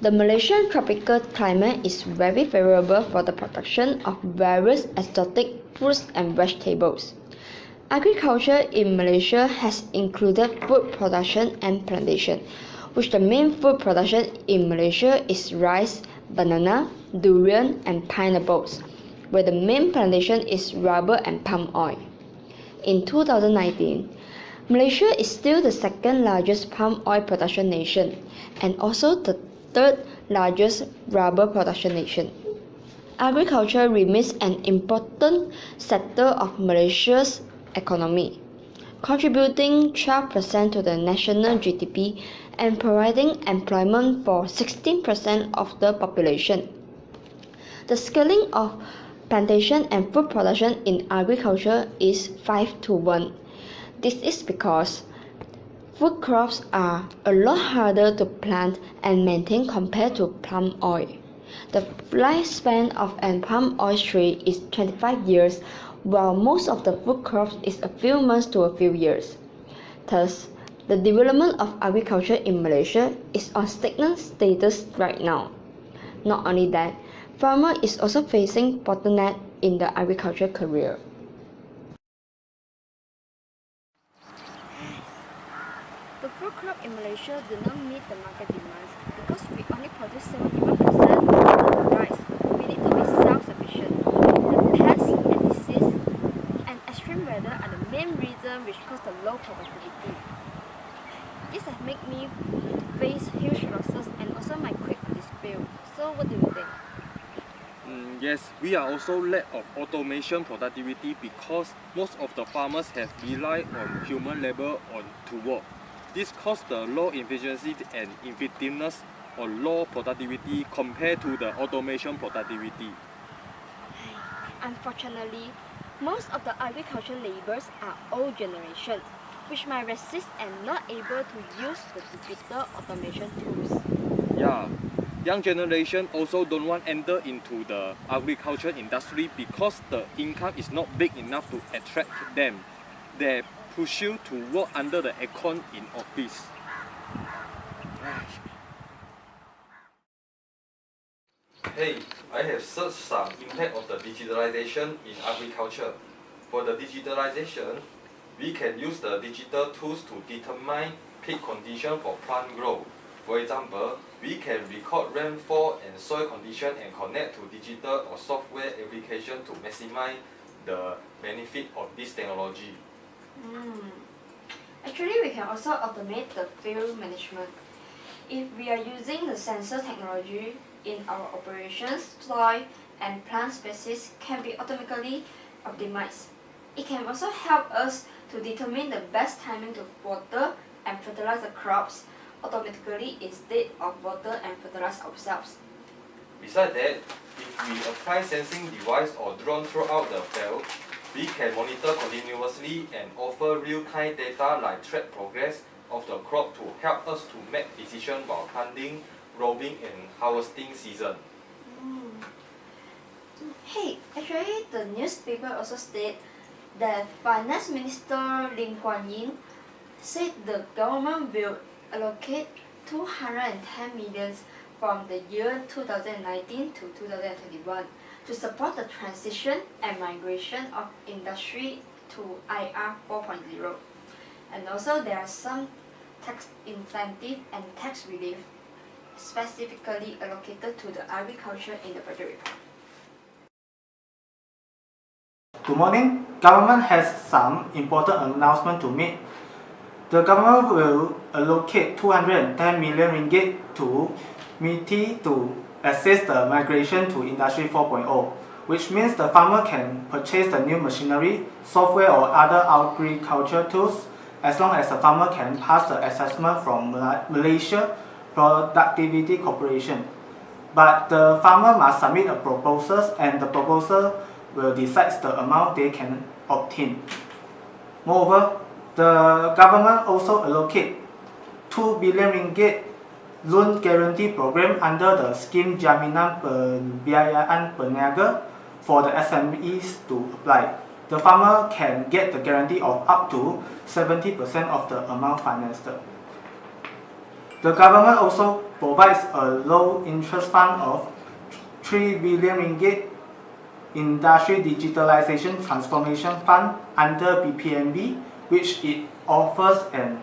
The Malaysian tropical climate is very favorable for the production of various exotic fruits and vegetables. Agriculture in Malaysia has included food production and plantation, which the main food production in Malaysia is rice, banana, durian, and pineapples, where the main plantation is rubber and palm oil. In 2019, Malaysia is still the second largest palm oil production nation and also the third largest rubber production nation. Agriculture remains an important sector of Malaysia's economy, contributing 12% to the national GDP and providing employment for 16% of the population. The scaling of plantation and food production in agriculture is 5:1. This is because food crops are a lot harder to plant and maintain compared to palm oil. The lifespan of a palm oil tree is 25 years, while most of the food crops is a few months to a few years. Thus, the development of agriculture in Malaysia is on stagnant status right now. Not only that, farmer is also facing bottleneck in the agriculture career. The fruit crop in Malaysia do not meet the market demands because we only produce 71% of the rice. We need to be self-sufficient. The pests and disease and extreme weather are the main reason which cause the low productivity. This has made me face huge losses and also might quit this field. So what do you think? Yes, we are also lack of automation productivity because most of the farmers have relied on human labor to work. This causes the low efficiency and effectiveness or low productivity compared to the automation productivity. Unfortunately, most of the agricultural laborers are old generations, which might resist and not able to use the digital automation tools. Yeah, young generation also don't want to enter into the agriculture industry because the income is not big enough to attract them. They push you to work under the aircon in office. Hey, I have searched some impact of the digitalization in agriculture. For the digitalization, we can use the digital tools to determine peak condition for plant growth. For example, we can record rainfall and soil condition and connect to digital or software application to maximize the benefit of this technology. Actually, we can also automate the field management. If we are using the sensor technology in our operations, soil and plant species can be automatically optimized. It can also help us to determine the best timing to water and fertilize the crops automatically instead of water and fertilize ourselves. Besides that, if we apply sensing device or drone throughout the field, we can monitor continuously and offer real-time data like track progress of the crop to help us to make decisions while planting, growing and harvesting season. Hey, actually the newspaper also state that Finance Minister Lim Guan Yin said the government will allocate 210 million from the year 2019 to 2021 to support the transition and migration of industry to IR 4.0. And also there are some tax incentive and tax relief specifically allocated to the agriculture in the budget report. Good morning. Government has some important announcement to make. The government will allocate 210 million ringgit to MITI to assist the migration to Industry 4.0, which means the farmer can purchase the new machinery, software or other agriculture tools as long as the farmer can pass the assessment from Malaysia Productivity Corporation. But the farmer must submit a proposal and the proposal will decide the amount they can obtain. Moreover, the government also allocate 2 billion ringgit loan guarantee program under the scheme Jaminan Pembiayaan Peniaga for the SMEs to apply. The farmer can get the guarantee of up to 70% of the amount financed. The government also provides a low interest fund of 3 billion ringgit Industry Digitalization Transformation Fund under BPMB, which it offers an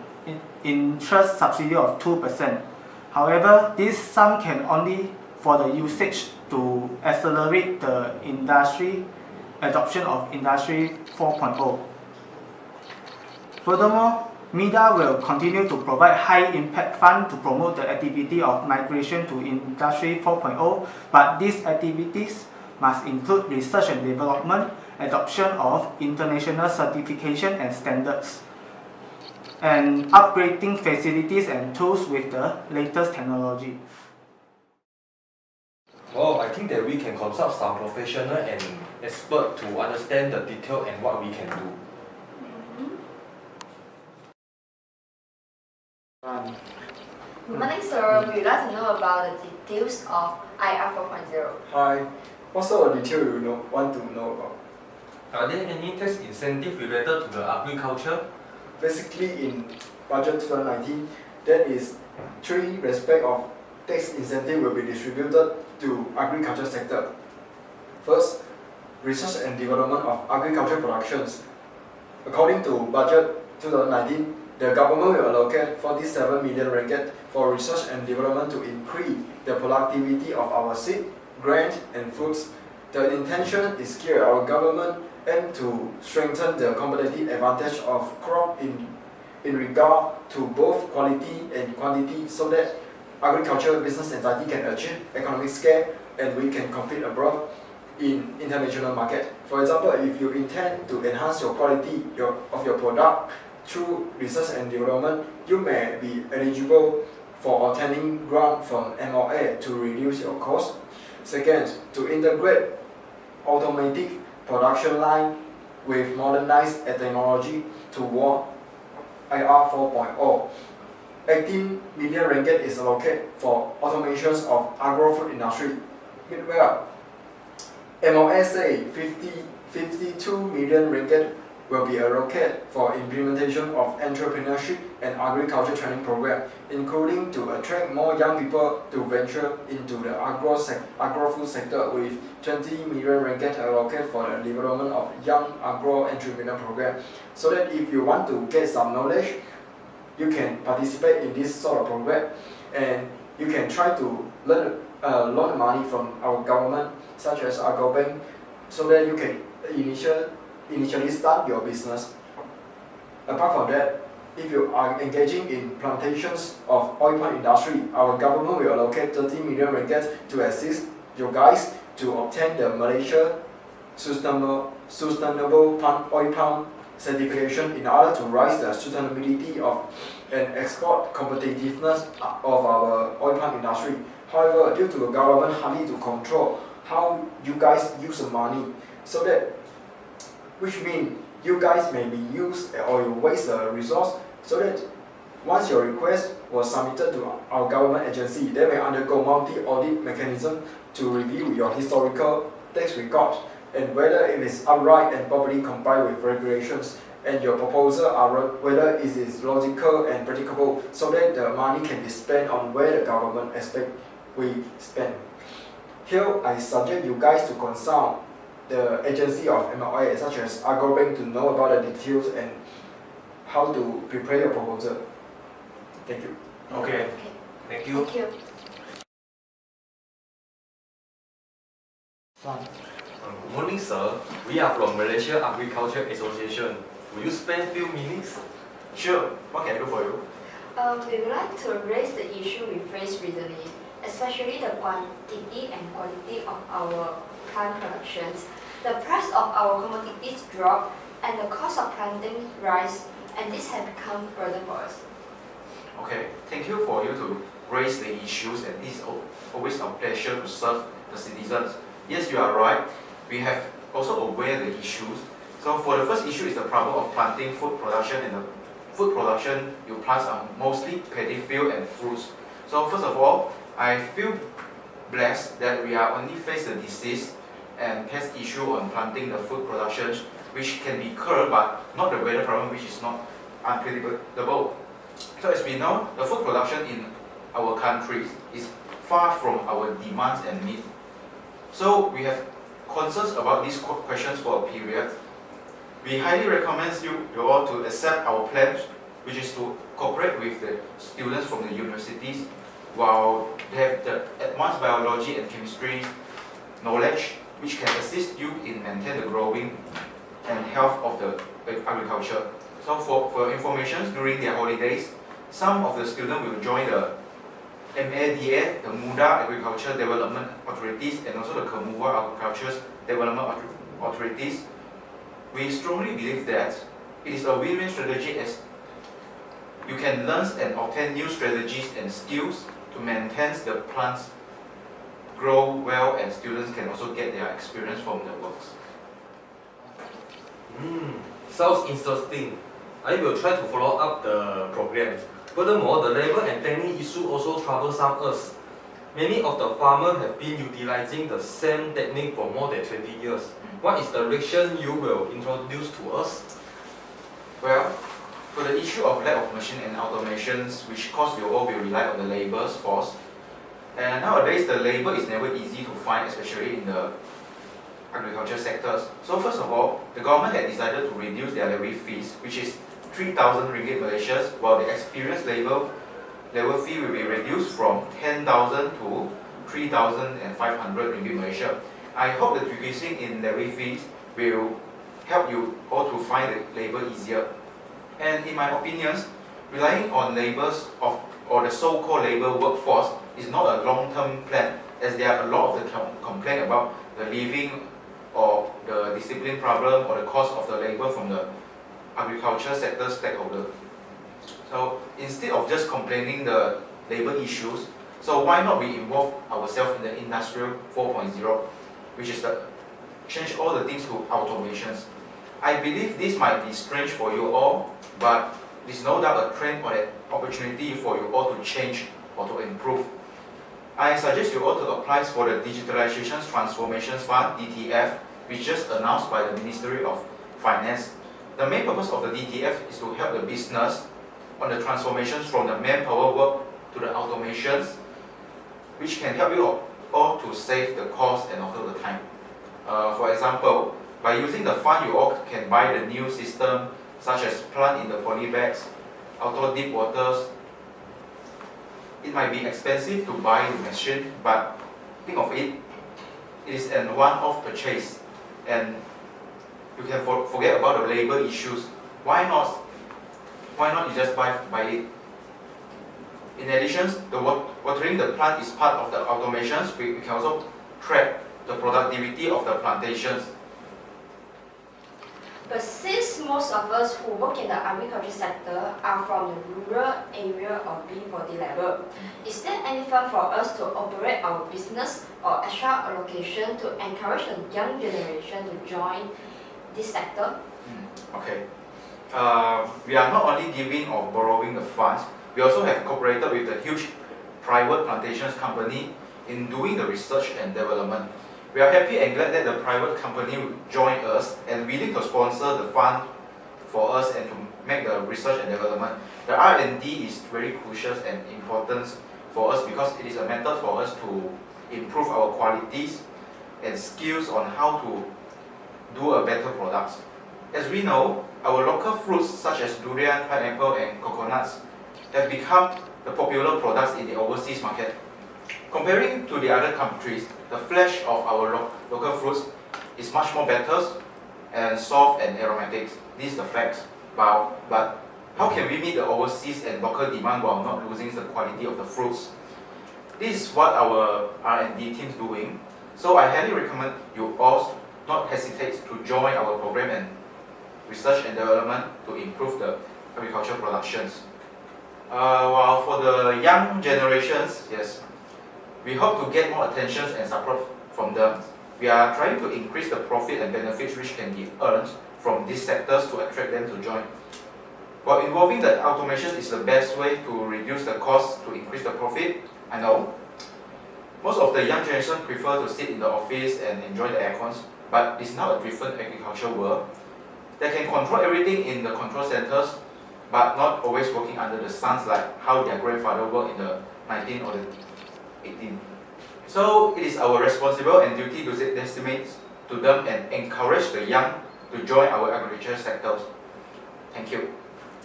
interest subsidy of 2%. However, this sum can only for the usage to accelerate the industry adoption of Industry 4.0. Furthermore, MIDA will continue to provide high-impact fund to promote the activity of migration to Industry 4.0, but these activities must include research and development, adoption of international certification and standards, and upgrading facilities and tools with the latest technology. Well, I think that we can consult some professional and expert to understand the detail and what we can do. Good morning, sir. We would like to know about the details of IR 4.0. Hi, what sort of detail you want to know about? Are there any tax incentives related to the agriculture? Basically, in budget 2019, there is 3 respects of tax incentive will be distributed to agriculture sector. First, research and development of agriculture productions. According to budget 2019, the government will allocate 47 million ringgit for research and development to increase the productivity of our seed, grain, and fruits. The intention is clear. Our government aims to strengthen the competitive advantage of crop in regard to both quality and quantity, so that agriculture business entity can achieve economic scale and we can compete abroad in international market. For example, if you intend to enhance your quality of your product through research and development, you may be eligible for obtaining grant from MOA to reduce your cost. Second, to integrate automatic production line with modernized technology toward IR 4.0. 18 million ringgit is allocated for automations of agro-food industry. Meanwhile, MOA say 52 million ringgit will be allocated for implementation of entrepreneurship and agriculture training program, including to attract more young people to venture into the agro-food sector, with 20 million ringgit allocated for the development of young agro-entrepreneur program. So that if you want to get some knowledge, you can participate in this sort of program, and you can try to loan money from our government, such as Agro Bank, so that you can initially start your business. Apart from that, if you are engaging in plantations of oil palm industry, our government will allocate 30 million ringgit to assist you guys to obtain the Malaysia sustainable oil palm certification in order to raise the sustainability of and export competitiveness of our oil palm industry. However, due to the government hardly to control how you guys use the money, so that which means you guys may be used or you waste the resource, so that once your request was submitted to our government agency, they may undergo multi-audit mechanism to review your historical tax record and whether it is upright and properly complied with regulations, and your proposal are whether it is logical and practicable, so that the money can be spent on where the government expect we spend. Here, I suggest you guys to consult the agency of MOA, such as Agro Bank, to know about the details and how to prepare your proposal. Thank you. Okay. Thank you. Thank you. Good morning, sir. We are from Malaysia Agriculture Association. Will you spend few minutes? Sure. What can I do for you? We would like to raise the issue we faced recently, especially the quantity and quality of our plant productions. The price of our commodities drop and the cost of planting rise, and this has become a burden for us. Okay. Thank you for you to raise the issues, and it's always a pleasure to serve the citizens. Yes, you are right. We have also aware the issues. So for the first issue is the problem of planting food production, and the food production you plant are mostly paddy field and fruits. So first of all, I feel blessed that we are only face the disease and pest issue on planting the food production, which can be curbed, but not the weather problem, which is not unpredictable. So as we know, the food production in our countries is far from our demands and needs. So we have concerns about these questions for a period. We highly recommend you all to accept our pledge, which is to cooperate with the students from the universities while they have the advanced biology and chemistry knowledge which can assist you in maintaining the growing and health of the agriculture. So for information, during their holidays, some of the students will join the MADA, the Muda Agriculture Development Authorities, and also the Kemuwa Agriculture Development Authorities. We strongly believe that it is a win-win strategy as you can learn and obtain new strategies and skills to maintain the plants grow well, and students can also get their experience from the works. Sounds interesting. I will try to follow up the program. Furthermore, the labor and technique issue also troublesome us. Many of the farmers have been utilizing the same technique for more than 20 years. What is the direction you will introduce to us? Well, for the issue of lack of machine and automations, which cause you all will rely on the labor's force. And nowadays, the labor is never easy to find, especially in the agriculture sectors. So first of all, the government had decided to reduce their levy fees, which is 3,000 ringgit Malaysian, while the experienced labor fee will be reduced from 10,000 to 3,500 ringgit Malaysia. I hope the decreasing in levy fees will help you all to find the labor easier. And in my opinions, relying on labors or the so-called labor workforce is not a long-term plan, as there are a lot of the complaint about the living or the discipline problem or the cost of the labor from the agriculture sector stakeholder. So instead of just complaining the labor issues, so why not we involve ourselves in the industrial 4.0, which is the change all the things to automations. I believe this might be strange for you all, but it's no doubt a trend or an opportunity for you all to change or to improve. I suggest you all to apply for the Digitalization Transformations Fund, DTF, which just announced by the Ministry of Finance. The main purpose of the DTF is to help the business on the transformations from the manpower work to the automations, which can help you all to save the cost and also the time. For example, by using the fund, you all can buy the new system such as plant in the poly bags, outdoor deep waters. It might be expensive to buy the machine, but think of it, it is a one-off purchase, and you can forget about the labor issues. Why not you just buy it? In addition, the watering the plant is part of the automations. We can also track the productivity of the plantations. But since most of us who work in the agriculture sector are from the rural area of being poverty level, is there any fund for us to operate our business or extra allocation to encourage the young generation to join this sector? Okay. We are not only giving or borrowing the funds, we also have cooperated with the huge private plantations company in doing the research and development. We are happy and glad that the private company will join us and willing to sponsor the fund for us and to make the research and development. The R&D is very crucial and important for us because it is a method for us to improve our qualities and skills on how to do a better product. As we know, our local fruits such as durian, pineapple and coconuts have become the popular products in the overseas market. Comparing to the other countries, the flesh of our local fruits is much more better and soft and aromatic. This is the fact. But how can we meet the overseas and local demand while not losing the quality of the fruits? This is what our R&D team is doing. So I highly recommend you all not hesitate to join our program and research and development to improve the agricultural productions. While for the young generations, yes, we hope to get more attention and support from them. We are trying to increase the profit and benefits which can be earned from these sectors to attract them to join. While involving the automation is the best way to reduce the cost to increase the profit, I know. Most of the young generation prefer to sit in the office and enjoy the aircons, but it's now a different agricultural world. They can control everything in the control centers. but not always working under the suns like how their grandfather worked in the 19th or the 18th. So it is our responsibility and duty to set estimates to them and encourage the young to join our agriculture sectors. Thank you.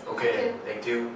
Okay, thank you.